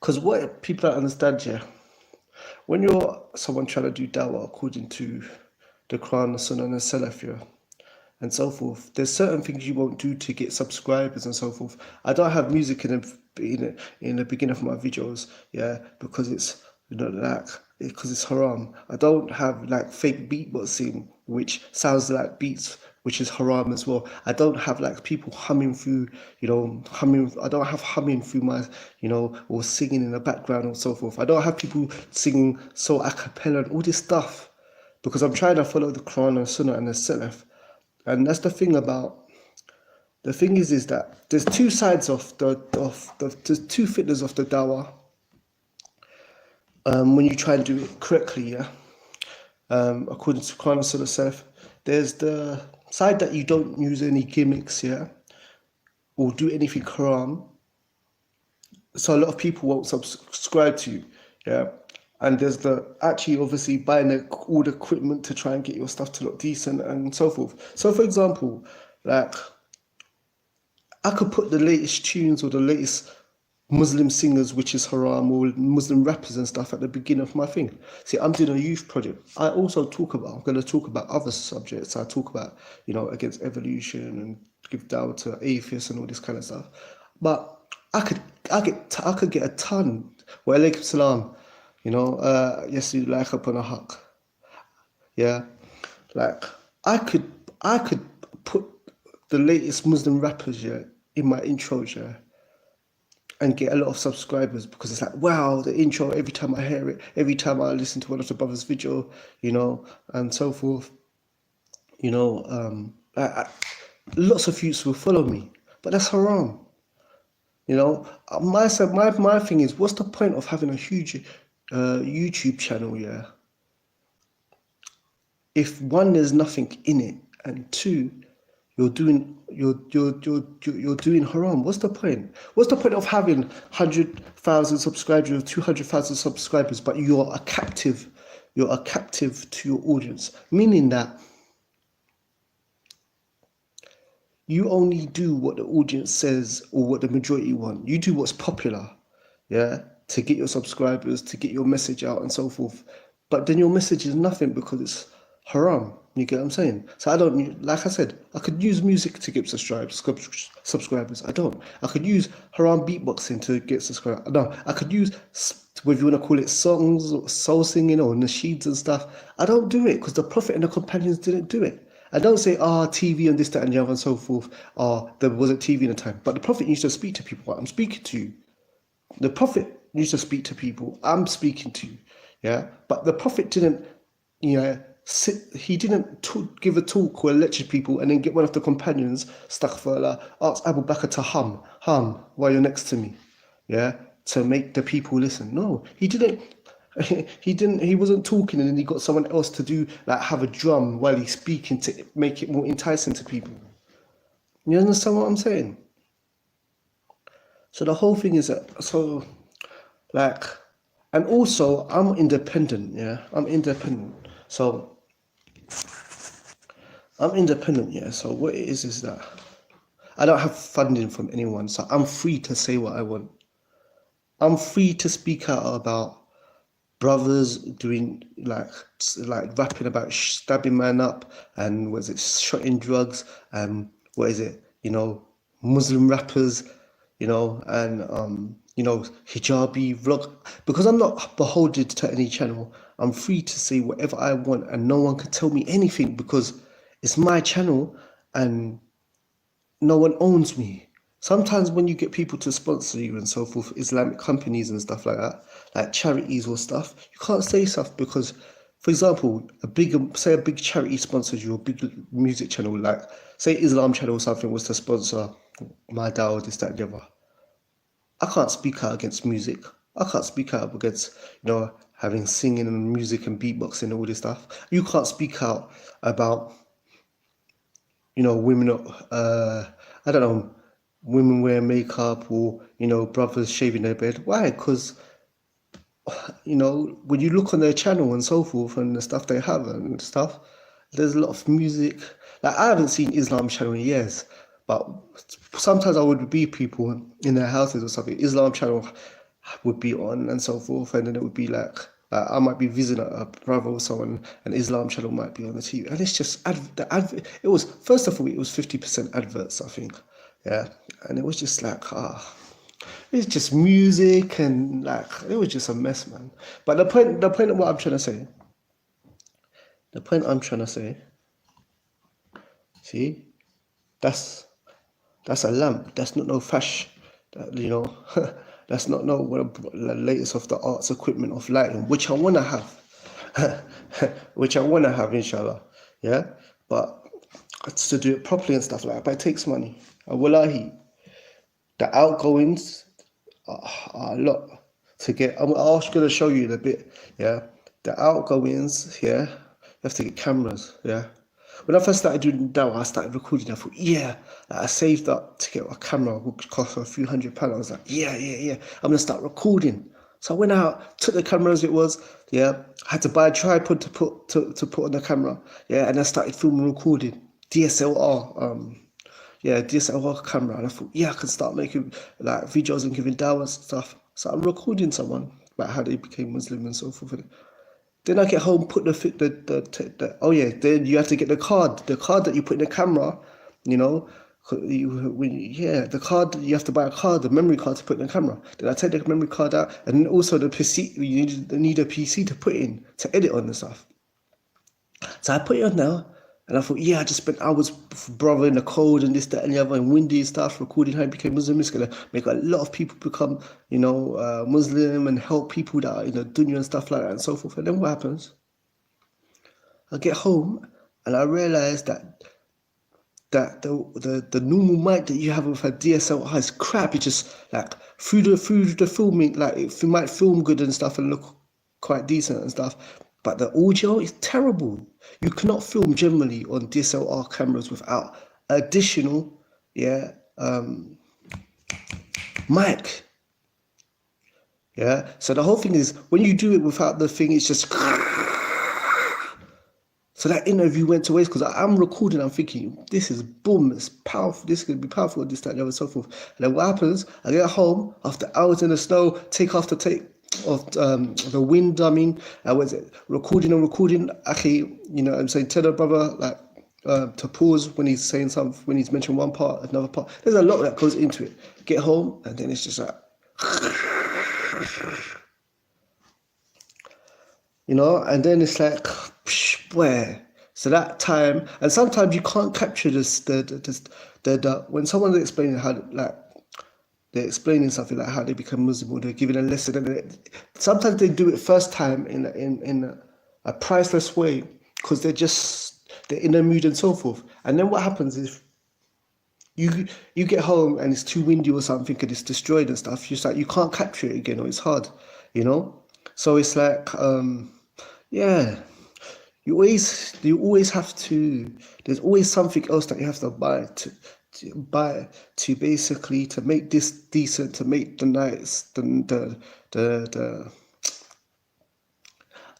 Because what people don't understand, yeah, when you're someone trying to do dawah according to the Quran, the Sunnah, and the Salaf, yeah, and so forth, there's certain things you won't do to get subscribers and so forth. I don't have music in the beginning of my videos, yeah, because it's like because it's haram. I don't have like fake beatboxing, which sounds like beats, which is haram as well. I don't have like people humming through, humming. I don't have humming through my, or singing in the background or so forth. I don't have people singing so a cappella and all this stuff, because I'm trying to follow the Quran and Sunnah and the Salaf. And that's the thing about the thing is that there's two sides of there's two fitness of the dawah. When you try and do it correctly, yeah. According to Quran and Sunnah Salaf, there's the side that you don't use any gimmicks, yeah, or do anything haram. So a lot of people won't subscribe to you, yeah. And there's the actually obviously buying all the equipment to try and get your stuff to look decent and so forth. So for example, like I could put the latest tunes or the latest Muslim singers, which is haram, or Muslim rappers and stuff at the beginning of my thing. See, I'm doing a youth project. I'm going to talk about other subjects. I talk about, against evolution and give dawah to atheists and all this kind of stuff. But I could get a ton. Wa alaikum salam. Yes, you like upon a haq. Yeah, like I could put the latest Muslim rappers, yeah, in my intros, yeah, and get a lot of subscribers, because it's like, wow, the intro, every time I hear it, every time I listen to one of the brothers' video, and so forth, lots of youths will follow me, but that's haram. My thing is, what's the point of having a huge YouTube channel, yeah, if one, there's nothing in it, and two, you're doing haram? What's the point? What's the point of having 100,000 subscribers or 200,000 subscribers, but you're a captive to your audience, meaning that you only do what the audience says or what the majority want. You do what's popular, yeah, to get your subscribers, to get your message out and so forth. But then your message is nothing because it's haram. You get what I'm saying? So I don't, like I said, I could use music to get subscribers. I don't. I could use haram beatboxing to get subscribers. No, I could use, whether you want to call it songs or soul singing or nasheeds and stuff. I don't do it because the Prophet and the companions didn't do it. I don't say, TV and this, that, and the other and so forth. There wasn't TV in the time. But the Prophet used to speak to people. I'm speaking to you. The Prophet used to speak to people. I'm speaking to you. Yeah. But the Prophet didn't, he didn't give a talk or lecture people and then get one of the companions, astaghfirullah, ask Abu Bakr to hum while you're next to me. Yeah. To make the people listen. No, he didn't. He wasn't talking and then he got someone else to do, like, have a drum while he's speaking to make it more enticing to people. You understand what I'm saying? So the whole thing is that, and also I'm independent, yeah. I'm independent. So what it is that I don't have funding from anyone, so I'm free to say what I want. I'm free to speak out about brothers doing like rapping about stabbing man up and shotting drugs and Muslim rappers, and hijabi vlog, because I'm not beholden to any channel. I'm free to say whatever I want and no one can tell me anything because it's my channel and no one owns me. Sometimes when you get people to sponsor you and so forth, Islamic companies and stuff like that, like charities or stuff, you can't say stuff because, for example, a big charity sponsors you, a big music channel, like say Islam channel or something was to sponsor my dawah, this, that, and the other. I can't speak out against music. I can't speak out against, having singing and music and beatboxing and all this stuff. You can't speak out about, women, I don't know, women wearing makeup or, brothers shaving their beard. Why? Because, when you look on their channel and so forth and the stuff they have and stuff, there's a lot of music. Like, I haven't seen Islam channel in years, but sometimes I would be people in their houses or something. Islam channel, they have music, and I would be like, wow, this is nice. And so forth. And would be on and so forth, and then it would be like I might be visiting a brother or someone, an Islam channel might be on the TV, and it's just it was, first of all, it was 50% adverts, I think, yeah, and it was just like it's just music and like it was just a mess, man. But the point of what I'm trying to say, the point I'm trying to say, see, that's that's a lamp. That's not no fash. That, you know, that's not no the latest of the arts equipment of lighting, which I wanna have, which I wanna have, inshallah. Yeah, but it's to do it properly and stuff like that. But it takes money. Wallahi, the outgoings are a lot to get. I'm also gonna show you in a bit. Yeah, the outgoings. Yeah, you have to get cameras. Yeah. When I first started doing that, I started recording. I thought, yeah, like I saved up to get a camera, which cost a few £100. I was like, yeah, I'm gonna start recording. So I went out, took the camera as it was. Yeah, I had to buy a tripod to put on the camera. Yeah, and I started filming, recording DSLR. Yeah, DSLR camera, and I thought, yeah, I can start making like videos and giving dawah and stuff. So I'm recording someone about how they became Muslim and so forth. Then I get home, put the oh yeah, then you have to get the card that you put in the camera, you know, the card, you have to buy a card, the memory card to put in the camera. Then I take the memory card out, and then also the PC, you need a PC to put in to edit on and stuff. So I put it on now, and I thought, yeah, I just spent hours bothering the code and this, that, and the other, and windy stuff, recording how I became Muslim. It's gonna make a lot of people become, Muslim and help people that are in the dunya and stuff like that and so forth. And then what happens? I get home and I realize that the normal mic that you have with a DSLR is crap. It's just like through the filming, like it might film good and stuff and look quite decent and stuff, but the audio is terrible. You cannot film generally on DSLR cameras without additional, mic. Yeah. So the whole thing is when you do it without the thing, it's just. So that interview went to waste because I'm recording. I'm thinking, this is boom, it's powerful. This is gonna be powerful. This, that, and the other, and so forth. And then what happens? I get home after hours in the snow, take after take of the wind. I mean, I was recording. Actually, I'm saying, tell the brother like to pause when he's saying something, when he's mentioned one part, another part. There's a lot that goes into it. Get home, and then it's just like. And then it's like, where? So that time, and sometimes you can't capture this. When someone's explaining how, like, they're explaining something like how they become Muslim, or they're giving a lesson, and sometimes they do it first time in a priceless way because they're in the mood and so forth. And then what happens is you get home and it's too windy or something and it's destroyed and stuff. You can't capture it again, or it's hard, So it's like, yeah, you always have to. There's always something else that you have to buy to basically to make this decent, to make the nights, the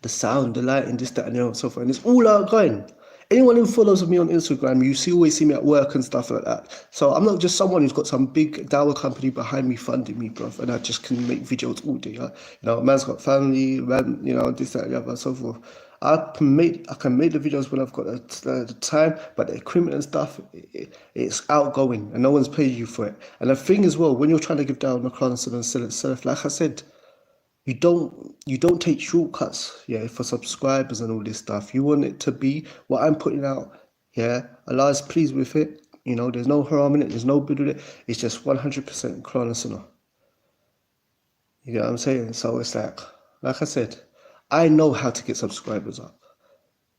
sound, the lighting, this, that, and so forth. And it's all outgoing. Anyone who follows me on Instagram, always see me at work and stuff like that. So I'm not just someone who's got some big dawah company behind me funding me, bruv, and I just can make videos all day. Man's got family, man, this, that, and the other, and so forth. I can make the videos when I've got the time, but the equipment and stuff, it's outgoing, and no one's paying you for it. And the thing as well, when you're trying to give down the Quran and sell it, like I said, you don't take shortcuts, for subscribers and all this stuff. You want it to be what I'm putting out, Allah is pleased with it. There's no haram in it, there's no bid with it. It's just 100% Quran and Sunnah. You get what I'm saying? So it's like I said, I know how to get subscribers up.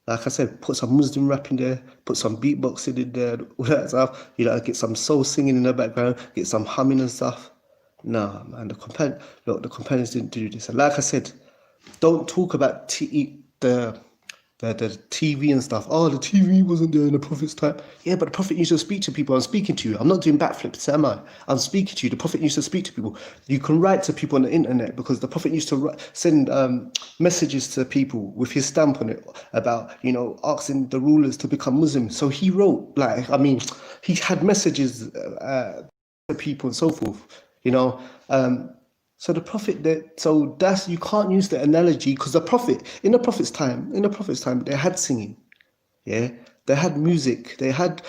Like I said, put some Muslim rap in there, put some beatboxing in there, all that stuff. Get some soul singing in the background, get some humming and stuff. Nah, man, the companions didn't do this. And like I said, don't talk about the TV and stuff. Oh, the TV wasn't there in the Prophet's time. Yeah, but the Prophet used to speak to people. I'm speaking to you. I'm not doing backflips, am I? I'm speaking to you. The Prophet used to speak to people. You can write to people on the internet because the Prophet used to send messages to people with his stamp on it about, asking the rulers to become Muslim. So he wrote, he had messages to people and so forth. So the Prophet that so that's you can't use the analogy because in the Prophet's time they had singing, yeah, they had music, they had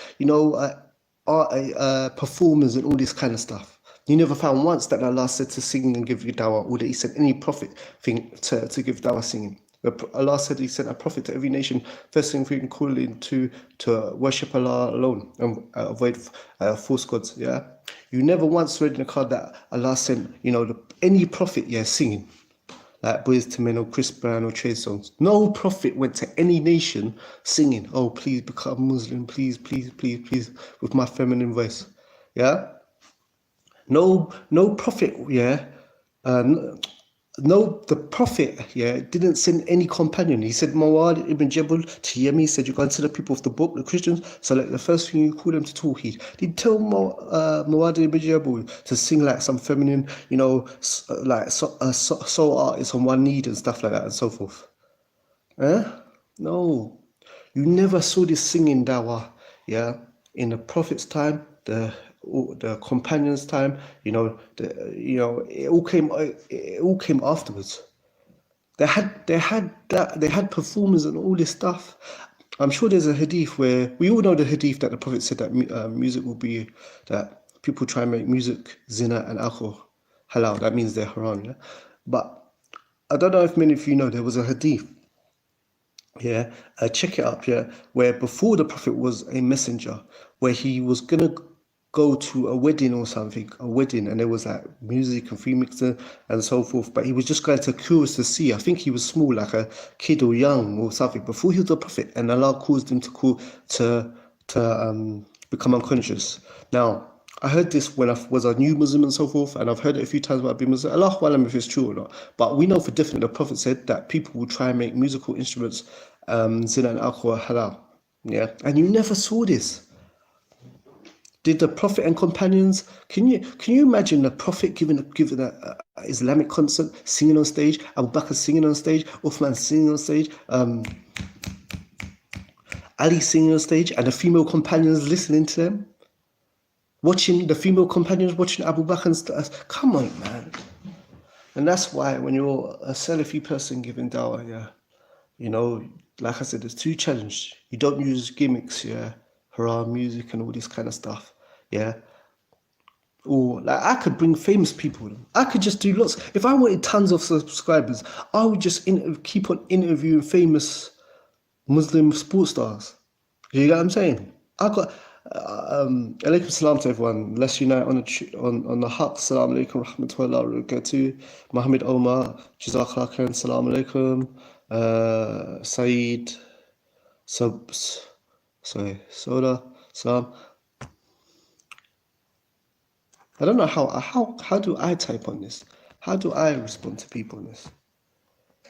performers and all this kind of stuff. You never found once that Allah said to sing and give you dawah, or that He sent any prophet thing to give dawah singing. Allah said He sent a prophet to every nation. First thing we can call in to worship Allah alone and avoid false gods. Yeah, you never once read in the card that Allah sent any prophet singing like Boys to Men or Chris Brown or Trey Songs. No prophet went to any nation singing, "Oh, please become Muslim, please, please, please, please," with my feminine voice. Yeah, no prophet. Yeah, no, the Prophet, didn't send any companion. He said, Mawad ibn Jabal to Yemen, he said, you go to the people of the book, the Christians, so like the first thing you call them to Tawheed. Did tell Mawad ibn Jabal to sing like some feminine, soul artists on one knee and stuff like that and so forth. No. You never saw this singing dawah, in the Prophet's time, the companions' time, it all came afterwards. They had performers and all this stuff. I'm sure there's a hadith where we all know the hadith that the Prophet said that music will be that people try and make music zina and alcohol halal. That means they're haram. Yeah? But I don't know if many of you know there was a hadith. Check it up. Where before the Prophet was a messenger, where he was gonna go to a wedding or something, and there was like music and free mixer and so forth. But he was just going to curious to see. I think he was small, like a kid or young or something, before he was a prophet, and Allah caused him to become unconscious. Now, I heard this when I was a new Muslim and so forth, and I've heard it a few times when I've been Muslim. Allahu Alam if it's true or not. But we know for definite the Prophet said that people will try and make musical instruments, zina and alcohol halal. Yeah, and you never saw this. Did the Prophet and companions? Can you imagine the Prophet giving a Islamic concert, singing on stage, Abu Bakr singing on stage, Uthman singing on stage, Ali singing on stage, and the female companions listening to them? Watching the female companions watching Abu Bakr and stuff. Come on, man. And that's why when you're a Salafi person giving dawah, like I said, there's two challenges. You don't use gimmicks, haram music and all this kind of stuff, or like I could bring famous people. I could just do lots. If I wanted tons of subscribers, I would just keep on interviewing famous Muslim sports stars. You get what I'm saying? I got alaikum salam to everyone. Let's unite on the haq. Salam alaikum rahmatullahi wa barakatuh. Mohammed Omar, Jazakallah khair. Salam alaikum. Saeed Subs. Sorry, Soda. Salam. I don't know how do I type on this? How do I respond to people on this? I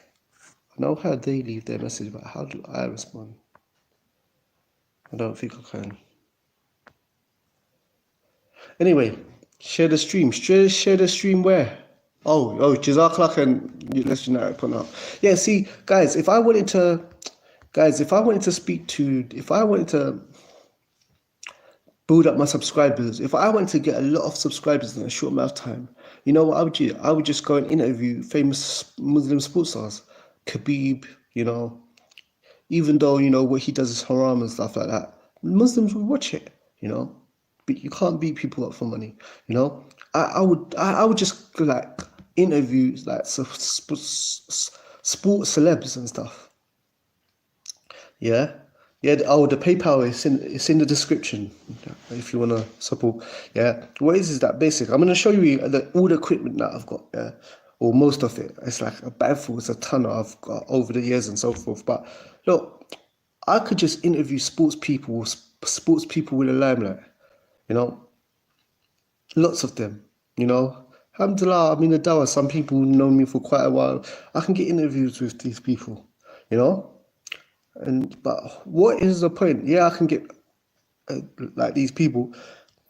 know how they leave their message, but how do I respond? I don't think I can. Anyway, share the stream. Share the stream where? Oh, Jazakallah and let's unite upon that. Yeah, see, guys, if I wanted to build up my subscribers, if I wanted to get a lot of subscribers in a short amount of time, you know what I would do? I would just go and interview famous Muslim sports stars. Khabib, even though, what he does is haram and stuff like that. Muslims would watch it, But you can't beat people up for money, I would just like interview like sports celebs and stuff. Yeah. The PayPal is in the description if you wanna support. Yeah. What is that basic? I'm gonna show you all the equipment that I've got. Yeah. Or most of it. It's like a bagful. It's a ton I've got over the years and so forth. But look, I could just interview sports people with a limelight. Lots of them. Alhamdulillah, I'm in the dawah. Some people know me for quite a while. I can get interviews with these people. But what is the point? Yeah, I can get like these people,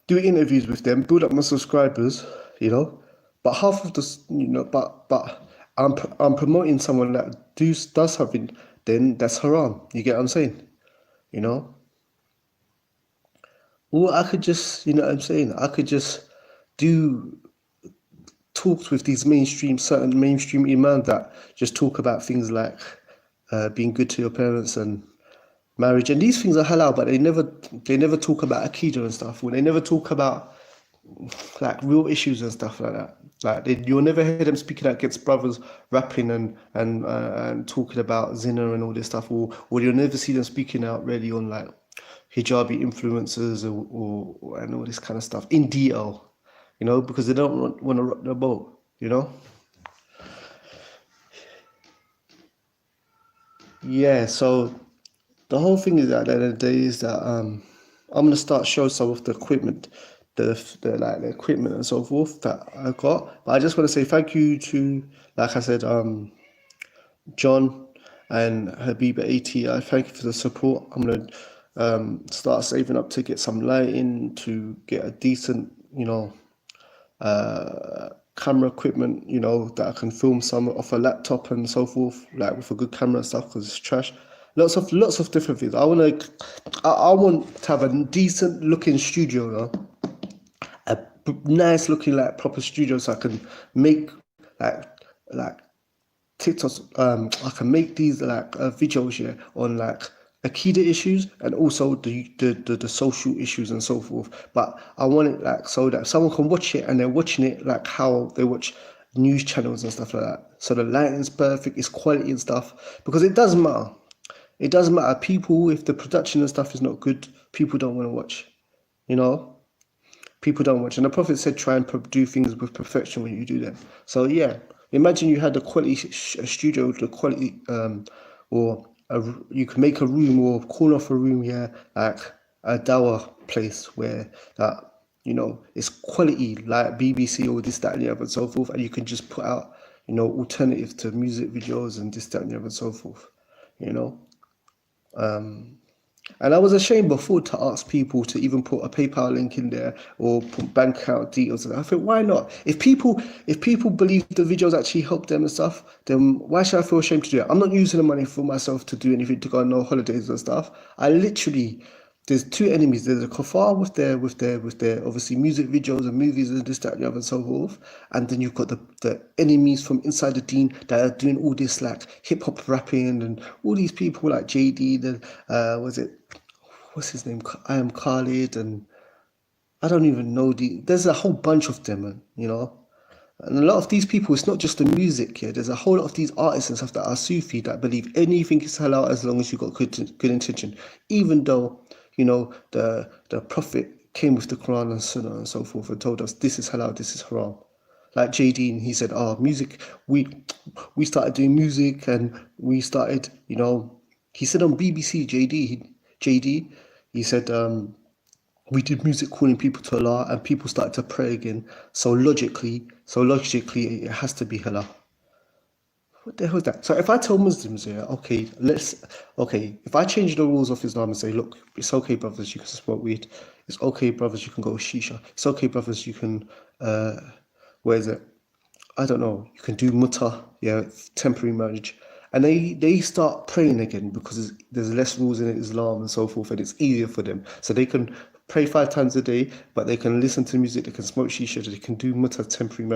do interviews with them, build up my subscribers, But half of this, but I'm promoting someone that does something, then that's haram. You get what I'm saying? Or I could just, I could just do talks with these certain mainstream imams that just talk about things like being good to your parents and marriage, and these things are halal, but they never talk about akida and stuff. Or they never talk about like real issues and stuff like that. Like you'll never hear them speaking out against brothers rapping and talking about zina and all this stuff, or you'll never see them speaking out really on like hijabi influencers or and all this kind of stuff in detail, because they don't want to rock the boat. Yeah, so the whole thing is that at the end of the day is that I'm gonna start show some of the equipment, the equipment and so forth that I got. But I just want to say thank you to, like I said, John and Habiba ATI. Thank you for the support. I'm gonna start saving up to get some lighting, to get a decent, camera equipment, that I can film some off a laptop and so forth, like with a good camera and stuff, because it's trash. Lots of different things. I want to have a decent looking studio, a nice looking like proper studio, so I can make like TikToks. I can make these like videos here on like Akida issues and also the social issues and so forth. But I want it like so that someone can watch it and they're watching it like how they watch news channels and stuff like that. So the lighting's perfect, it's quality and stuff, because it doesn't matter. It doesn't matter. People, if the production and stuff is not good, people don't want to watch. You know, people don't watch. And the Prophet said, try and do things with perfection when you do them. So yeah, imagine you had the quality studio, the quality, or you can make a room or corner of a room, yeah, like a dawah place where that, it's quality, like BBC or this, that, and the other, and so forth. And you can just put out, alternatives to music videos and this, that, and the other, and so forth. You know. And I was ashamed before to ask people to even put a PayPal link in there or put bank account details. And I think, why not? If people believe the videos actually help them and stuff, then why should I feel ashamed to do it? I'm not using the money for myself to do anything, to go on no holidays and stuff. There's two enemies. There's a kuffar with their obviously music videos and movies and this, that, and the other, and so forth. And then you've got the enemies from inside the Deen that are doing all this like hip hop rapping and all these people like JD, what's his name? I am Khalid, and I don't even know there's a whole bunch of them, man. And a lot of these people, it's not just the music here. There's a whole lot of these artists and stuff that are Sufi that believe anything is halal as long as you've got good intention. Even though, the Prophet came with the Quran and Sunnah and so forth and told us this is halal, this is haram. Like Deen, he said, music, we started doing music and we started, he said on BBC, JD, he said, we did music calling people to Allah and people started to pray again. So logically, it has to be halal. What the hell is that? So if I tell Muslims, yeah, if I change the rules of Islam and say, look, it's okay, brothers, you can smoke weed. It's okay, brothers, you can go shisha. It's okay, brothers, you can, where is it? I don't know. You can do muta, yeah, temporary marriage. And they start praying again because there's less rules in Islam and so forth, and it's easier for them. So they can pray 5 times a day, but they can listen to music, they can smoke shisha, they can do muta, temporary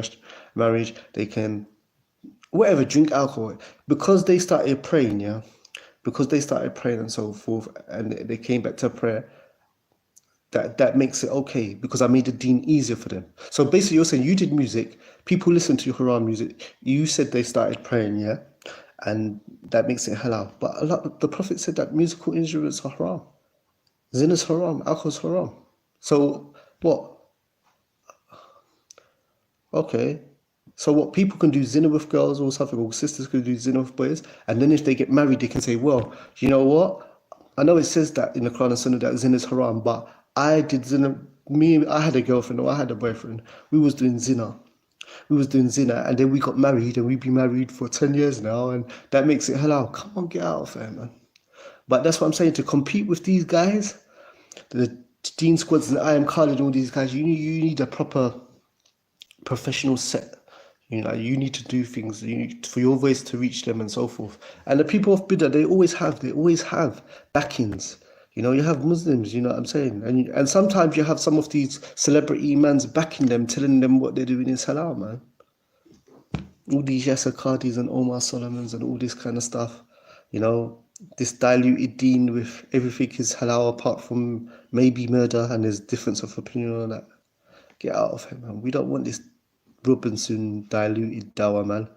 marriage, they can whatever, drink alcohol, because they started praying, yeah, because they started praying and so forth, and they came back to prayer. That makes it okay because I made the Deen easier for them. So basically, you're saying you did music, people listen to your haram music. You said they started praying, yeah, and that makes it halal. But the Prophet said that musical instruments are haram, zina's haram, alcohol's haram. So what? Okay. So what, people can do zina with girls or something, or sisters can do zina with boys, and then if they get married, they can say, well, you know what? I know it says that in the Quran and Sunnah that zina is haram, but I did zina. I had a girlfriend or I had a boyfriend. We was doing zina, and then we got married, and we've been married for 10 years now, and that makes it halal. Come on, get out of there, man. But that's what I'm saying. To compete with these guys, the Deen Squads and I Am Khalid, all these guys, you need a proper professional set. You need to do things. You need for your voice to reach them and so forth. And the people of Bid'ah, they always have backings. You have Muslims. You know what I'm saying? And sometimes you have some of these celebrity imams backing them, telling them what they're doing is halal, man. all these Yasser Qadis and Omar Solomons and all this kind of stuff, you know, this diluted Deen with everything is halal apart from maybe murder, and there's difference of opinion on that. Get out of here, man. We don't want this Robinson diluted dawah, man.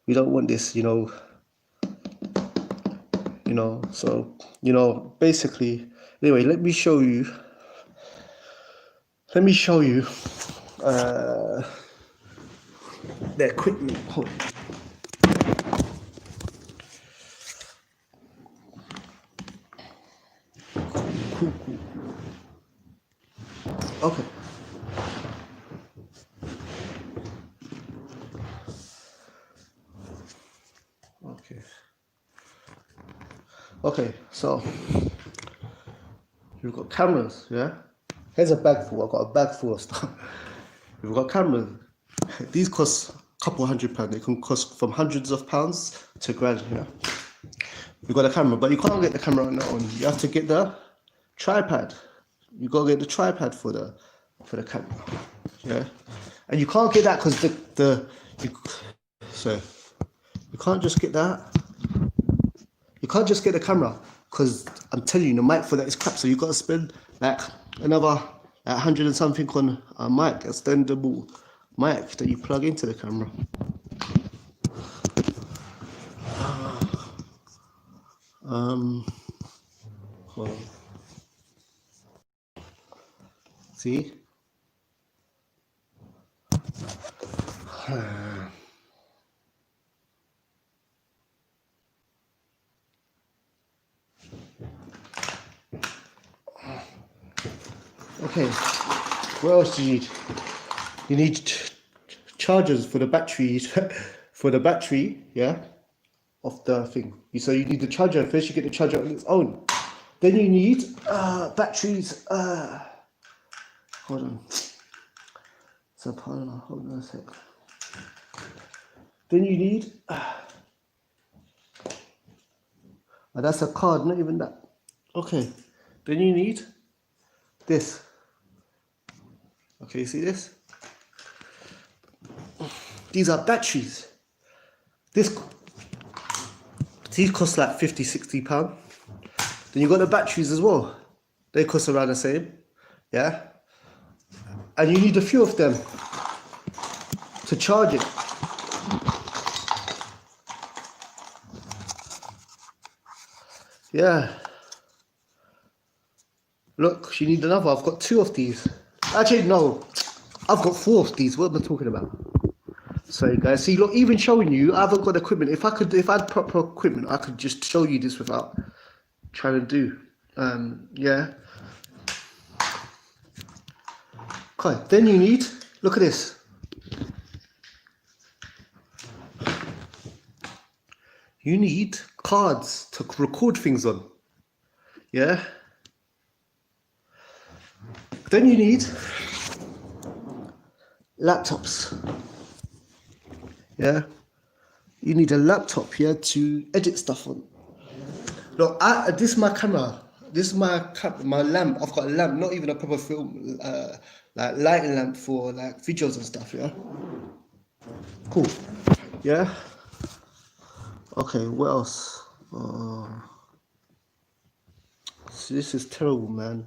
We don't want this, so, basically, anyway, let me show you the equipment. Hold on. Cool. Okay. Okay, so you've got cameras, yeah? Here's a bag full. I've got a bag full of stuff. We've got cameras. These cost a couple £100. They can cost from hundreds of pounds to grand, yeah? You've got a camera, but you can't get the camera on your own. You have to get the tripod. You gotta get the tripod for the camera, yeah? And you can't get that because you can't just get that. You can't just get the camera because I'm telling you, the mic for that is crap. So you got to spend like another 100 and something on a mic, extendable mic that you plug into the camera. Hold on. See? Okay, what else do you need? You need chargers for the batteries, yeah, of the thing. So you need the charger. First you get the charger on its own. Then you need batteries. Hold on. So hold on a sec. Then you need, that's a card, not even that. Okay, then you need this. Okay, you see this? These are batteries. These cost like £50-60. Then you got the batteries as well. They cost around the same, yeah? And you need a few of them to charge it. Yeah. Look, you need another. I've got 2 of these. Actually, no. I've got 4 of these. What am I talking about? Sorry, guys. See, look, even showing you, I haven't got equipment. If I had proper equipment, I could just show you this without trying to do. Yeah. Okay, then you need, look at this. You need cards to record things on. Yeah. Then you need laptops. Yeah. You need a laptop here to edit stuff on. Look, this is my camera. This is my lamp. I've got a lamp, not even a proper film, like lighting lamp for like videos and stuff. Yeah. Cool. Yeah. Okay. What else? See, this is terrible, man.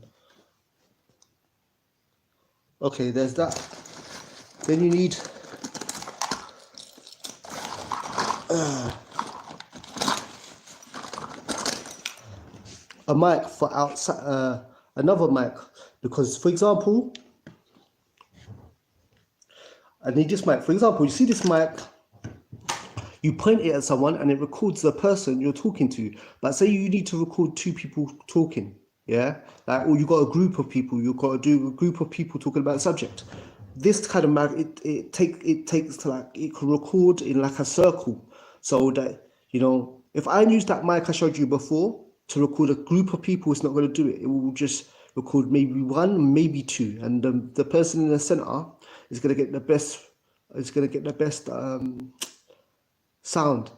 Okay, there's that. Then you need a mic for outside, another mic, because for example, I need this mic. For example, you see this mic, you point it at someone and it records the person you're talking to. But say you need to record 2 people talking, yeah? Like, or you got a group of people, you've got to do a group of people talking about a subject. This kind of mic, it takes to like, it can record in like a circle. So that, if I use that mic I showed you before to record a group of people, it's not going to do it. It will just record maybe 1, maybe 2. And the person in the center is going to get the best, sound.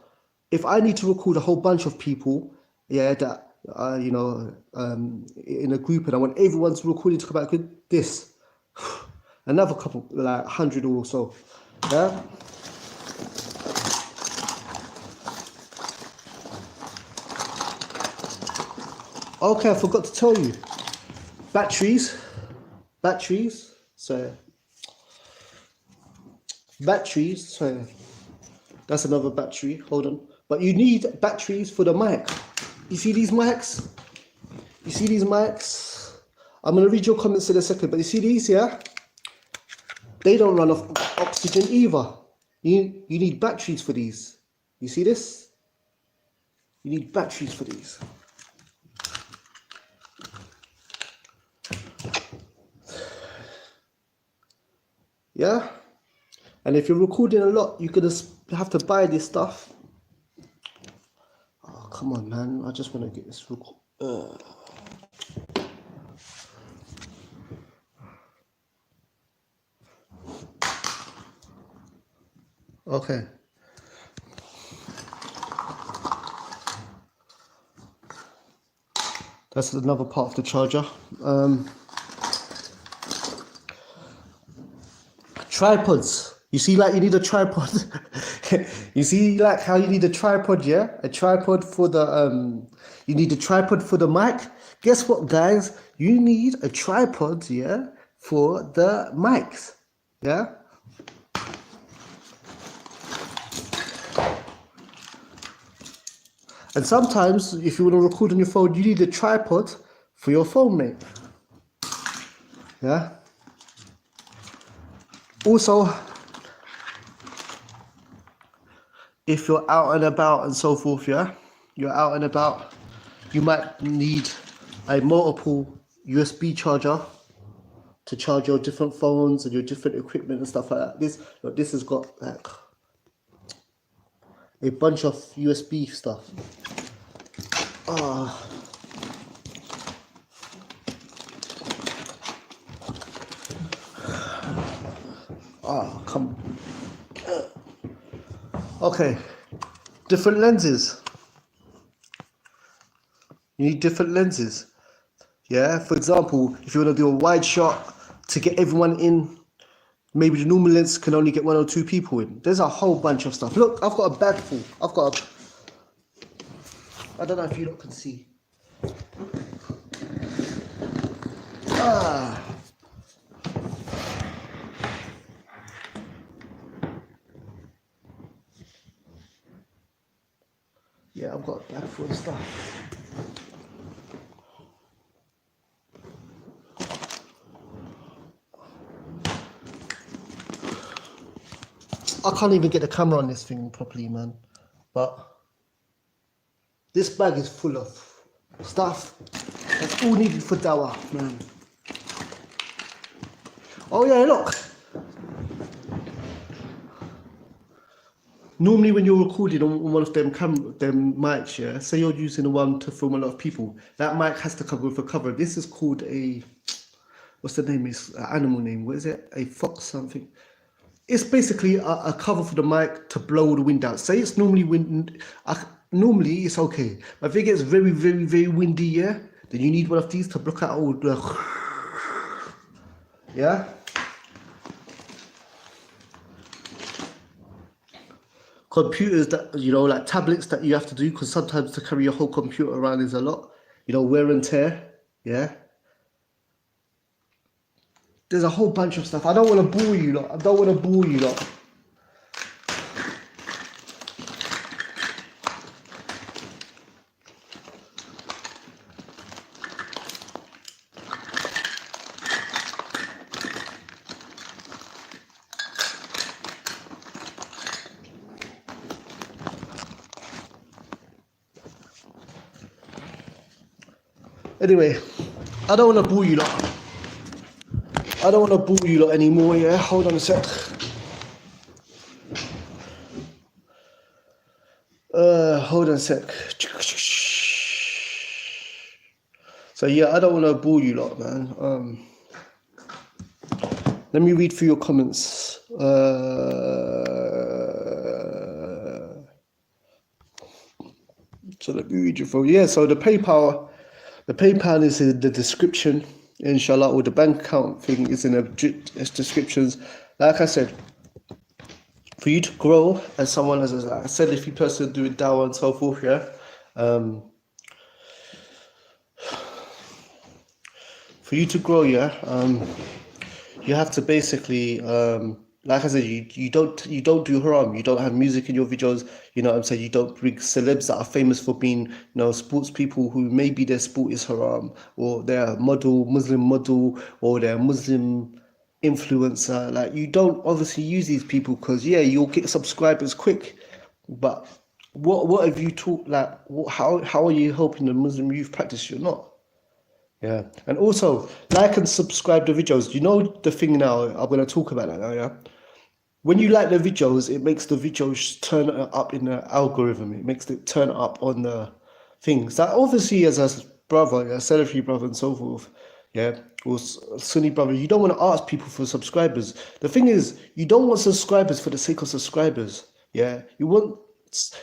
If I need to record a whole bunch of people, yeah, that in a group, and I want everyone to record it to come back with this, another couple, like 100 or so, yeah. Okay, I forgot to tell you. Batteries. So batteries. So that's another battery. Hold on. But you need batteries for the mic. You see these mics? You see these mics? I'm gonna read your comments in a second. But you see these, yeah? They don't run off oxygen either. You need batteries for these. You see this? You need batteries for these. Yeah? And if you're recording a lot, you're gonna have to buy this stuff. Oh, come on, man. I just want to get this record. Okay. That's another part of the charger. Tripods. You see, like, you need a tripod. You see, like, how you need a tripod, yeah? A tripod for the you need a tripod for the mic. Guess what, guys? You need a tripod, yeah, for the mics. Yeah? And sometimes, if you want to record on your phone, you need a tripod for your phone, mate. Yeah? Also, if you're out and about and so forth, yeah? You're out and about, you might need a multiple USB charger to charge your different phones and your different equipment and stuff like that. This has got like a bunch of USB stuff. Come on. Okay, different lenses. You need different lenses. Yeah, for example, if you want to do a wide shot to get everyone in, maybe the normal lens can only get 1 or 2 people in. There's a whole bunch of stuff. Look, I've got a bag full. I don't know if you lot can see. Yeah, I've got a bag full of stuff. I can't even get the camera on this thing properly, man. But this bag is full of stuff that's all needed for dawah, man. Oh yeah, look. Normally when you're recording on one of them mics, yeah, say you're using the one to film a lot of people, that mic has to come with a cover. This is called a, what's the name? It's an animal name. What is it? A fox something. It's basically a cover for the mic to blow the wind out. Say it's normally normally it's okay. But if it gets very, very, very windy, yeah, then you need one of these to block out all the, yeah. Computers that, you know, like tablets that you have to do, because sometimes to carry your whole computer around is a lot, you know, wear and tear, yeah. There's a whole bunch of stuff. I don't want to bore you lot. Anyway, I don't want to bore you lot. I don't want to bore you lot anymore, yeah? Hold on a sec. Hold on a sec. So yeah, I don't want to bore you lot, man. Let me read through your comments. So let me read your phone. Yeah, so the PayPal is in the description, inshallah, or the bank account thing is in the descriptions. Like I said, for you to grow as someone, as I said, if you person doing dawah and so forth, yeah, for you to grow, yeah, you have to basically, like I said, you don't do haram. You don't have music in your videos. You know what I'm saying? You don't bring celebs that are famous for being, sports people who maybe their sport is haram, or they're a model, Muslim model, or they're Muslim influencer. Like, you don't obviously use these people because, yeah, you'll get subscribers quick, but what have you taught? Like, how are you helping the Muslim youth practice? You're not. Yeah, and also like and subscribe to videos. You know the thing now. I'm gonna talk about that now. Yeah, when you like the videos, it makes the videos turn up in the algorithm. It makes it turn up on the things. That obviously, as a brother, a Salafi brother, and so forth, yeah, or Sunni brother, you don't want to ask people for subscribers. The thing is, you don't want subscribers for the sake of subscribers. Yeah, you want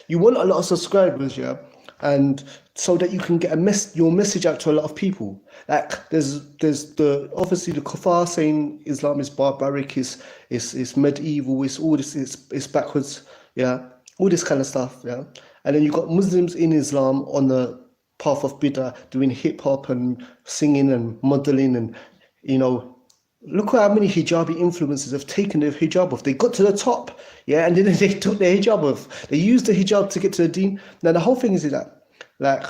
a lot of subscribers, yeah, and so that you can get your message out to a lot of people. Like, there's the obviously the kuffar saying Islam is barbaric, is medieval, it's all this, it's backwards, yeah, all this kind of stuff, yeah. And then you got Muslims in Islam on the path of bid'ah, doing hip hop and singing and modeling, and you know look at how many hijabi influencers have taken their hijab off. They got to the top, yeah, and then they took their hijab off. They used the hijab to get to the deen. Now the whole thing is that, like,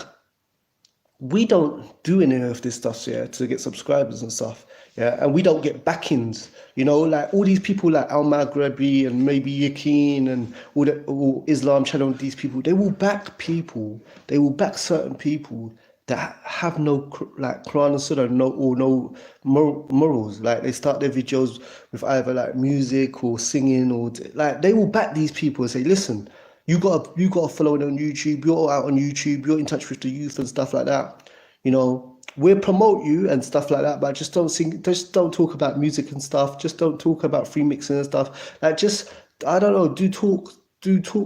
we don't do any of this stuff, yeah, to get subscribers and stuff, yeah, and we don't get backings, like all these people like Al Maghrabi and maybe Yakin and all Islam channel, these people, they will back people, they will back certain people that have no like Quran and Sunnah, no morals. Like, they start their videos with either like music or singing, or like they will back these people and say, listen, you got to follow it on YouTube. You're out on YouTube. You're in touch with the youth and stuff like that. We'll promote you and stuff like that, but just don't sing. Just don't talk about music and stuff. Just don't talk about free mixing and stuff. Like, just, I don't know.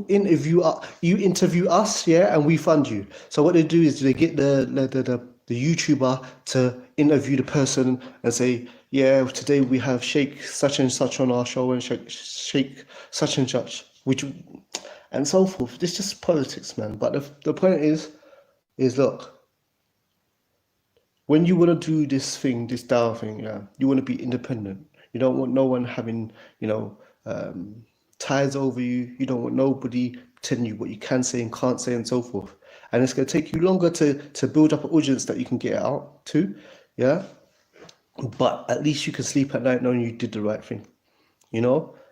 Interview. You interview us, yeah, and we fund you. So what they do is they get the YouTuber to interview the person and say, yeah, today we have Sheikh such and such on our show, and Sheikh such and such, which, and so forth. It's just politics, man. But the point is look, when you want to do this thing, this dawah thing, yeah, you want to be independent. You don't want no one having, ties over you. You don't want nobody telling you what you can say and can't say and so forth. And it's going to take you longer to build up an audience that you can get out to, yeah. But at least you can sleep at night knowing you did the right thing,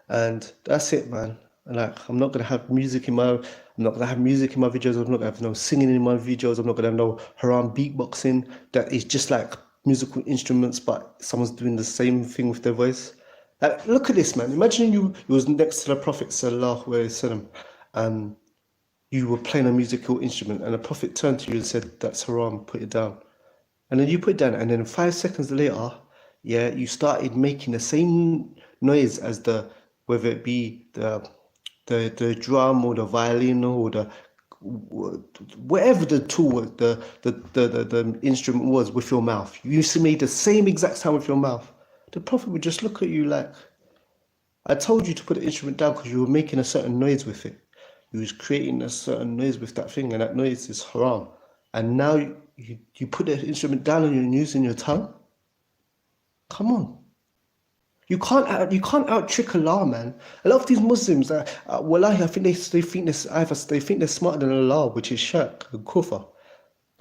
And that's it, man. Like, I'm not gonna have music in my, I'm not gonna have music in my videos. I'm not gonna have no singing in my videos. I'm not gonna have no haram beatboxing. That is just like musical instruments, but someone's doing the same thing with their voice. Like, look at this, man. Imagine you was next to the Prophet Sallallahu Alaihi Wasallam, and you were playing a musical instrument, and the Prophet turned to you and said, "That's haram. Put it down." And then you put it down, and then 5 seconds later, yeah, you started making the same noise as whether it be the drum or the violin or the whatever the tool was, the instrument was, with your mouth. You used to make the same exact sound with your mouth. The Prophet would just look at you like, I told you to put the instrument down because you were making a certain noise with it. You was creating a certain noise with that thing, and that noise is haram. And now you put the instrument down and you're using your tongue? Come on. You can't out trick Allah, man. A lot of these Muslims, wallahi, I think they think they're smarter than Allah, which is shirk and kufr.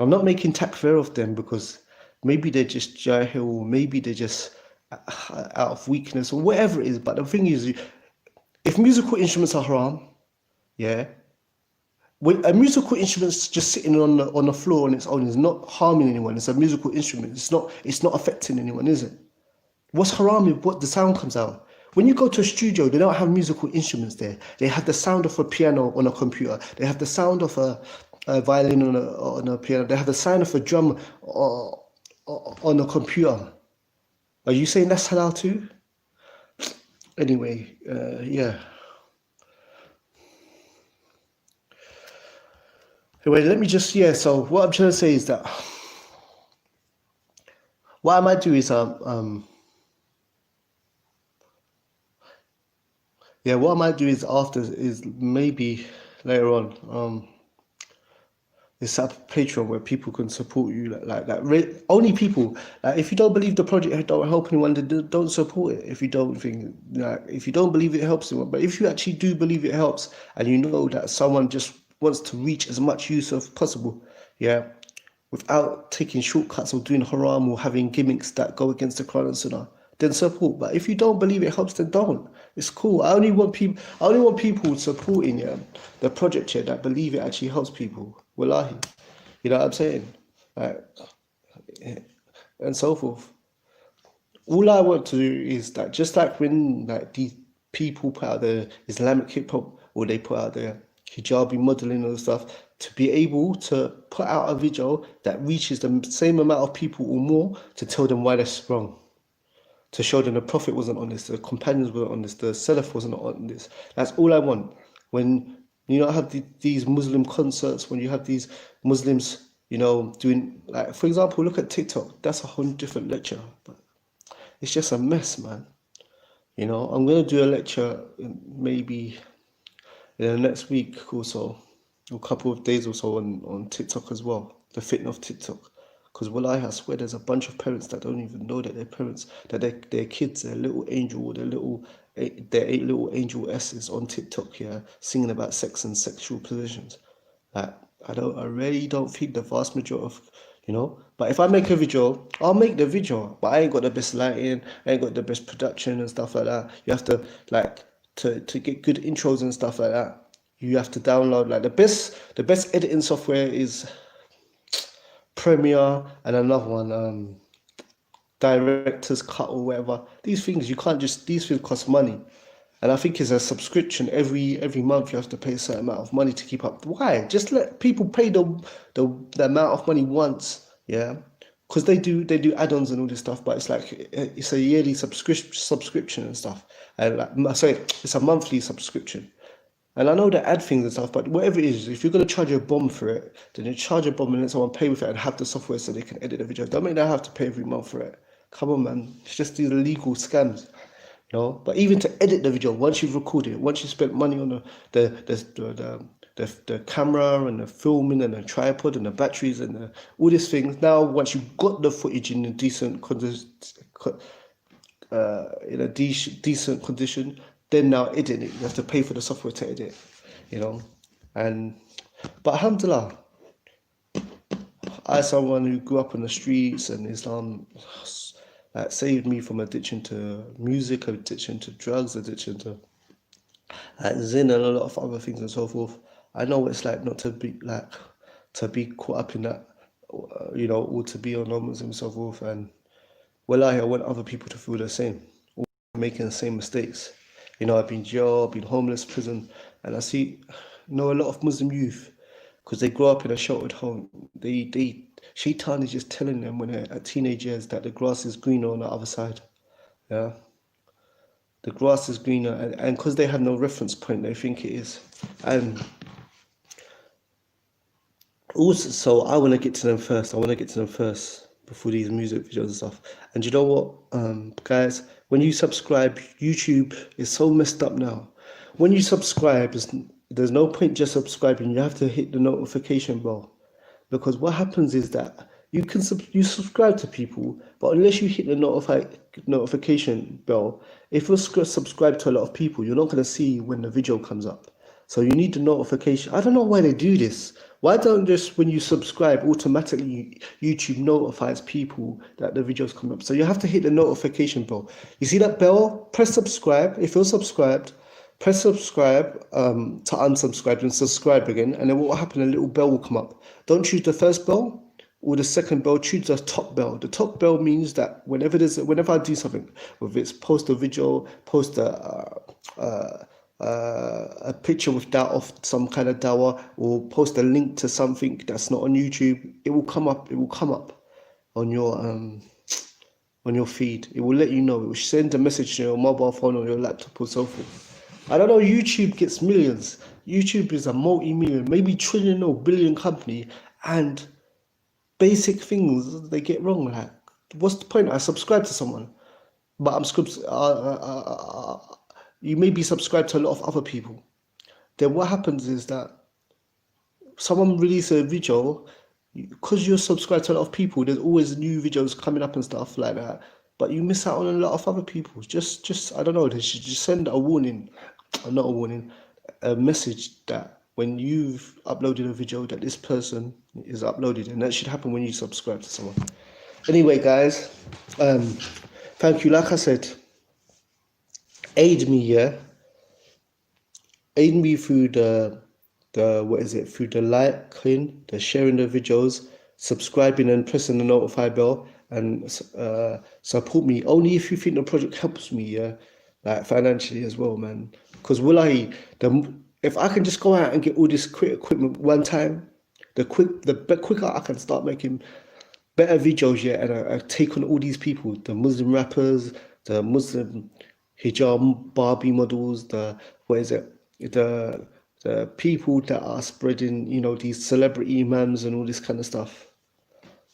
I'm not making takfir of them, because maybe they're just jahil, maybe they're just out of weakness or whatever it is. But the thing is, if musical instruments are haram, yeah, when a musical instrument's just sitting on the floor on its own, is not harming anyone. It's a musical instrument. It's not affecting anyone, is it? What's haram is what the sound comes out. When you go to a studio, they don't have musical instruments there. They have the sound of a piano on a computer. They have the sound of a violin on a piano. They have the sound of a drum on a computer. Are you saying that's halal too? Anyway, yeah. Anyway, let me just, yeah, so what I'm trying to say is that what I might do is what I might do is maybe later on It's a Patreon where people can support you only people. Like if you don't believe the project don't help anyone, then don't support it. If you don't think if you don't believe it helps anyone, but if you actually do believe it helps, and you know that someone just wants to reach as much use as possible, yeah, without taking shortcuts or doing haram or having gimmicks that go against the Quran and Sunnah, then support. But if you don't believe it helps, then don't. It's cool. I only want people supporting the project here that believe it actually helps people. Wallahi. You know what I'm saying? Like, and so forth. All I want to do is that just like when like these people put out the Islamic hip hop or they put out their hijabi modeling and stuff, to be able to put out a video that reaches the same amount of people or more to tell them why they're wrong. To show them the Prophet wasn't on this, the companions weren't on this, the Salaf wasn't on this. That's all I want. When you know have these Muslim concerts, when you have these Muslims, you know, doing like for example, look at TikTok. That's a whole different lecture. But it's just a mess, man. You know, I'm gonna do a lecture maybe in the next week or so, or a couple of days or so on TikTok as well. The fitness of TikTok. Because I swear there's a bunch of parents that don't even know that their parents, that their kids, their little angel, their 8 little angel S's on TikTok, yeah, singing about sex and sexual positions. Like I really don't think the vast majority of, you know. But if I make a video, I'll make the video. But I ain't got the best lighting, I ain't got the best production and stuff like that. You have to like to get good intros and stuff like that. You have to download like the best editing software is Premiere and another one, Director's Cut or whatever. These things you can't just. These things cost money, and I think it's a subscription. Every month you have to pay a certain amount of money to keep up. Why? Just let people pay the amount of money once, yeah. Because they do add-ons and all this stuff, but it's like it's a yearly subscription and stuff. And like, sorry, it's a monthly subscription. And I know they add things and stuff, but whatever it is, if you're going to charge a bomb for it, then you charge a bomb and let someone pay with it and have the software so they can edit the video. Don't make them have to pay every month for it. Come on, man. It's just these illegal scams, you know. But even to edit the video, once you've recorded it, once you spent money on the camera and the filming and the tripod and the batteries and all these things, now once you've got the footage in a decent decent condition, then now edit it. You have to pay for the software to edit, you know. But alhamdulillah, as someone who grew up in the streets and Islam like saved me from addiction to music, addiction to drugs, addiction to zina and a lot of other things and so forth. I know what it's like not to be caught up in that, you know, or to be on non-Muslim and so forth. And I want other people to feel the same, or making the same mistakes. You know, I've been jail, I've been homeless, prison, and I see, you know, a lot of Muslim youth, because they grow up in a sheltered home. Shaitan is just telling them when they're at teenage years that the grass is greener on the other side. Yeah, the grass is greener, and because they have no reference point, they think it is. And also, so I want to get to them first. I want to get to them first before these music videos and stuff. And you know what, guys? When you subscribe, YouTube is so messed up now. When you subscribe, there's no point just subscribing. You have to hit the notification bell, because what happens is that you subscribe to people, but unless you hit the notification bell, if you're subscribed to a lot of people, you're not going to see when the video comes up. So you need the notification. I don't know why they do this. Why don't just when you subscribe, automatically YouTube notifies people that the videos come up? So you have to hit the notification bell. You see that bell? Press subscribe. If you're subscribed, press subscribe to unsubscribe and subscribe again. And then what will happen? A little bell will come up. Don't choose the first bell or the second bell. Choose the top bell. The top bell means that whenever I do something, whether it's post a video, post a picture with that of some kind of dawah, or post a link to something that's not on YouTube, it will come up. It will come up on your feed. It will let you know. It will send a message to your mobile phone or your laptop or so forth. I don't know. YouTube gets millions. YouTube is a multi-million, maybe trillion or billion company, and basic things they get wrong. Like, what's the point? I subscribe to someone, but you may be subscribed to a lot of other people. Then what happens is that someone release a video, because you're subscribed to a lot of people, there's always new videos coming up and stuff like that. But you miss out on a lot of other people. Just I don't know. They should just send a warning, not a warning, a message that when you've uploaded a video that this person is uploaded, and that should happen when you subscribe to someone. Anyway, guys, thank you. Like I said, aid me, yeah. Aid me through the through the liking, the sharing the videos, subscribing and pressing the notify bell, and support me only if you think the project helps me, yeah, like financially as well, man. Because if I can just go out and get all this quick equipment one time, the quicker I can start making better videos, yeah, and I take on all these people, the Muslim rappers, the Muslim hijab Barbie models, the people that are spreading, these celebrity imams and all this kind of stuff.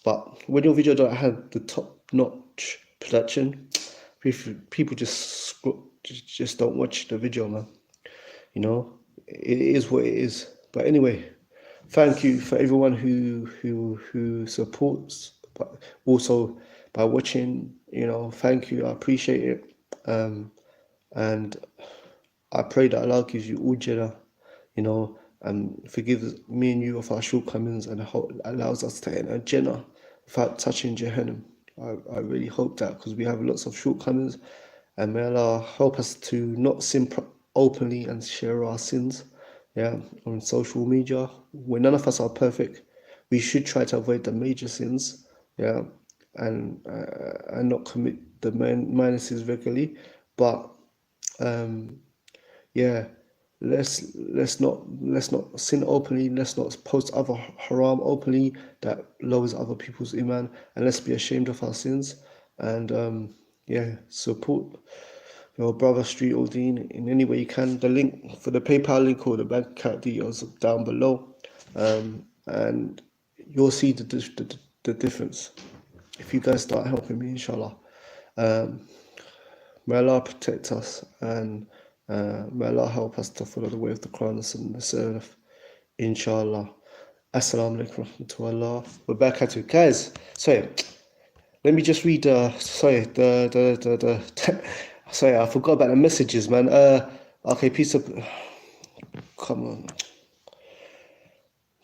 But when your video don't have the top-notch production, people just don't watch the video, man. It is what it is. But anyway, thank you for everyone who supports, but also by watching. Thank you. I appreciate it. And I pray that Allah gives you all Jannah, and forgives me and you of our shortcomings, and allows us to enter Jannah without touching Jahannam. I really hope that, because we have lots of shortcomings, and may Allah help us to not sin openly and share our sins, on social media. When none of us are perfect, we should try to avoid the major sins, and not commit the minuses regularly. But let's not sin openly. Let's not post other haram openly that lowers other people's iman, and let's be ashamed of our sins. And support your brother Street or Deen in any way you can. The link for the PayPal link or the bank account details are down below, and you'll see the difference if you guys start helping me, inshallah. May Allah protect us, and may Allah help us to follow the way of the Quran and the Sunnah, inshallah. Assalamu alaikum warahmatullah. We're back at it, guys. Sorry, let me just read. Sorry, sorry, I forgot about the messages, man. Okay, peace of. Come on,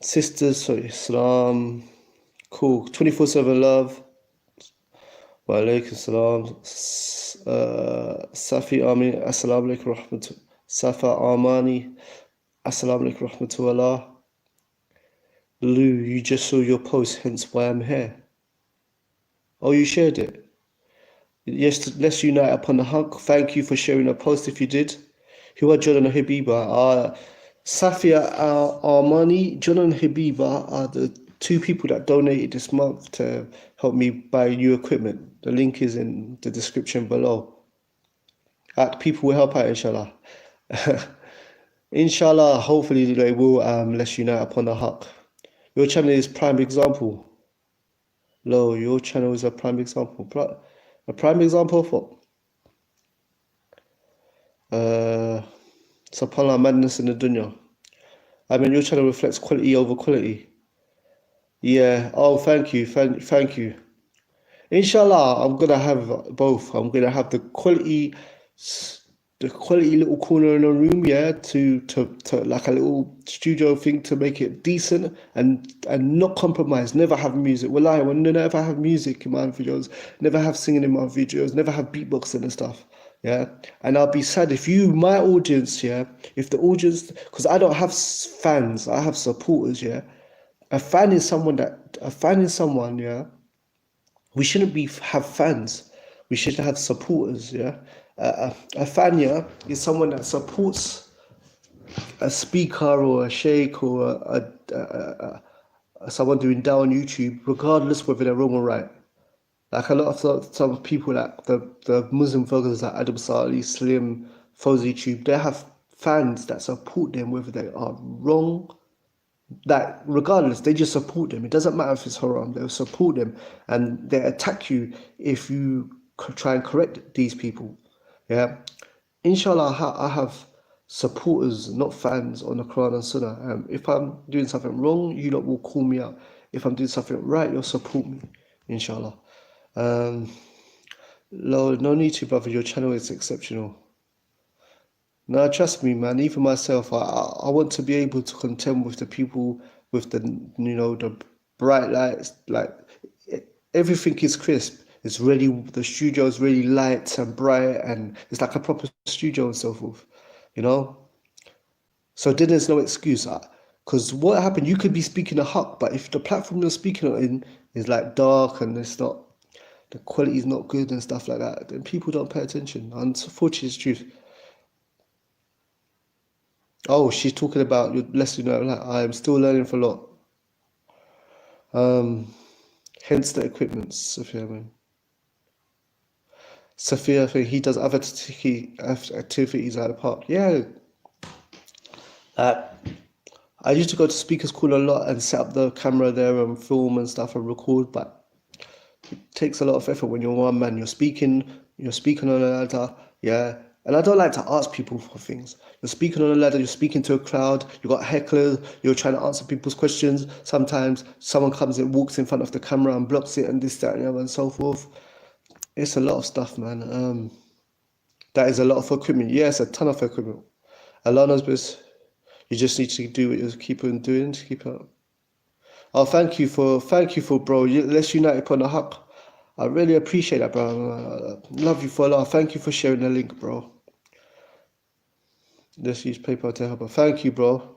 sisters. Sorry, Salam. Cool. 24/7 love. Wa alaikum salam. Safi Amin, assalamu alaikum rahmatullah. Safa Armani, assalamu alaikum rahmatullah. Lou, you just saw your post, hence why I'm here. Oh, you shared it? Yes, let's unite upon the hunk. Thank you for sharing a post if you did. Who are John and Habiba? Safia Armani, John and Habiba are the two people that donated this month to help me buy new equipment. The link is in the description below. People will help out, inshallah. Inshallah, hopefully they will. Let's unite upon the haq. Your channel is prime example. Lo, your channel is a prime example. A prime example of what? Subhanallah, madness in the dunya. Your channel reflects quality over quality. Yeah. Oh, thank you. Thank you. Inshallah, I'm gonna have both. I'm gonna have the quality little corner in a room, to like a little studio thing to make it decent and not compromise. Never have music. Wallahi, I will never have music in my videos. Never have singing in my videos. Never have beatboxing and stuff. And I'll be sad if my audience, if the audience, because I don't have fans, I have supporters, A fan is someone, we shouldn't have fans. We should have supporters, A fan, is someone that supports a speaker or a sheikh or someone doing dawah on YouTube, regardless whether they're wrong or right. Like a lot of some people, like the Muslim vloggers like Adam Salih, Slim, Fawzi Tube, they have fans that support them whether they are wrong. That regardless, they just support them. It doesn't matter if it's haram, they'll support them, and they attack you if you try and correct these people. Inshallah, I have supporters, not fans, on the Quran and Sunnah. If I'm doing something wrong, you lot will call me out. If I'm doing something right, you'll support me, inshallah. No need to, brother. Your channel is exceptional. No, trust me, man. Even myself, I want to be able to contend with the people with the bright lights. Like everything is crisp. It's really, the studio is really light and bright, and it's like a proper studio and so forth. You know. So then there's no excuse. Because what happened? You could be speaking a haq, but if the platform you're speaking in is like dark and it's not, the quality is not good and stuff like that, then people don't pay attention. Unfortunately, it's truth. Oh, she's talking about your lesson. Like, I am still learning for a lot. Hence the equipment, Sophia. Man. Sophia, I think he does other activities at the park. Yeah. I used to go to speakers call a lot and set up the camera there and film and stuff and record, but it takes a lot of effort when you're one man. You're speaking on a ladder, yeah. And I don't like to ask people for things. You're speaking on a ladder, you're speaking to a crowd, you got hecklers, you're trying to answer people's questions. Sometimes someone comes and walks in front of the camera and blocks it and this, that, and the other and so forth. It's a lot of stuff, man. That is a lot of equipment. Yes, a ton of equipment. Allah knows best. You just need to do what you keep on doing to keep up. Oh, thank you for bro. Let's unite upon the haq. I really appreciate that, bro. Love you for Allah. Thank you for sharing the link, bro. Let's use PayPal to help. Thank you, bro.